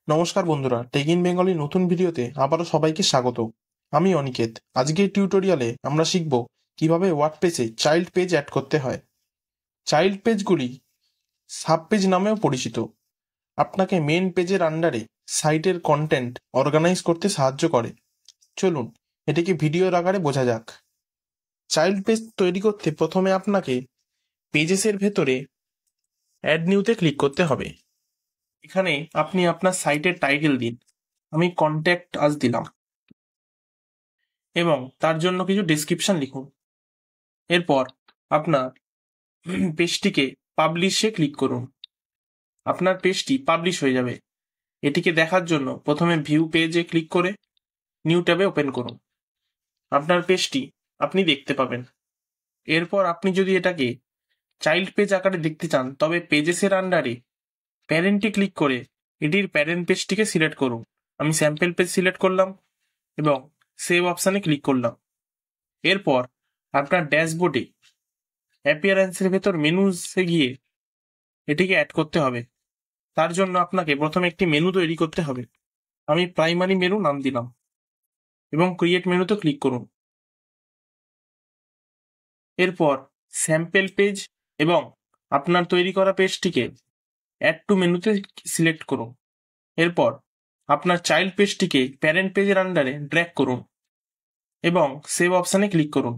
নমস্কার বন্ধুরা, take in Bengali নতুন ভিডিওতে আবারও সবাইকে স্বাগত। আমি অনিকেত। আজকের টিউটোরিয়ালে আমরা শিখব কিভাবে ওয়ার্ডপ্রেসে চাইল্ড পেজ অ্যাড করতে হয়। চাইল্ড পেজগুলি সাব পেজ নামেও পরিচিত। আপনাকে মেন পেজের আন্ডারে সাইটের কন্টেন্ট অর্গানাইজ করতে সাহায্য করে। চলুন এটিকে ভিডিওর আকারে বোঝা যাক। চাইল্ড পেজ তৈরি করতে প্রথমে আপনাকে পেজেসের ভেতরে অ্যাড নিউতে ক্লিক করতে হবে। এখানে আপনি আপনার সাইটের টাইটেল দিন। আমি কন্ট্যাক্ট আস দিলাম এবং তার জন্য কিছু ডেসক্রিপশন লিখুন। এরপর আপনার পেজটিকে পাবলিশে ক্লিক করুন। আপনার পেজটি পাবলিশ হয়ে যাবে। এটিকে দেখার জন্য প্রথমে ভিউ পেজে ক্লিক করে নিউ ট্যাবে ওপেন করুন। আপনার পেজটি আপনি দেখতে পাবেন। এরপর আপনি যদি এটাকে চাইল্ড পেজ আকারে দেখতে চান তবে পেজেসের আন্ডারে প্যারেন্টে ক্লিক করে এটির প্যারেন্ট পেজটিকে সিলেক্ট করুন। আমি স্যাম্পল পেজ সিলেক্ট করলাম এবং সেভ অপশানে ক্লিক করলাম। এরপর আপনার ড্যাশবোর্ডে অ্যাপিয়ারেন্সের ভেতর মেনুসে গিয়ে এটিকে অ্যাড করতে হবে। তার জন্য আপনাকে প্রথমে একটি মেনু তৈরি করতে হবে। আমি প্রাইমারি মেনু নাম দিলাম এবং ক্রিয়েট মেনুতে ক্লিক করুন। এরপর স্যাম্পল পেজ এবং আপনার তৈরি করা পেজটিকে অ্যাড টু মেনুতে সিলেক্ট করুন। এরপর আপনার চাইল্ড পেজটিকে প্যারেন্ট পেজের আন্ডারে ড্র্যাগ করুন এবং সেভ অপশানে ক্লিক করুন।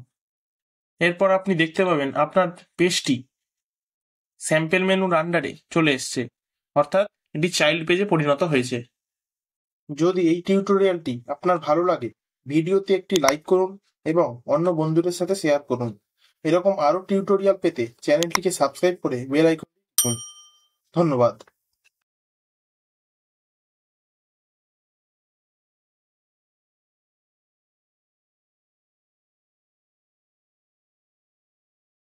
এরপর আপনি দেখতে পাবেন আপনার পেজটি স্যাম্পল মেনুর আন্ডারে চলে এসছে, অর্থাৎ এটি চাইল্ড পেজে পরিণত হয়েছে। যদি এই টিউটোরিয়ালটি আপনার ভালো লাগে, ভিডিওতে একটি লাইক করুন এবং অন্য বন্ধুদের সাথে শেয়ার করুন। এরকম আরও টিউটোরিয়াল পেতে চ্যানেলটিকে সাবস্ক্রাইব করে বেল আইকন টিপুন। ধন্যবাদ।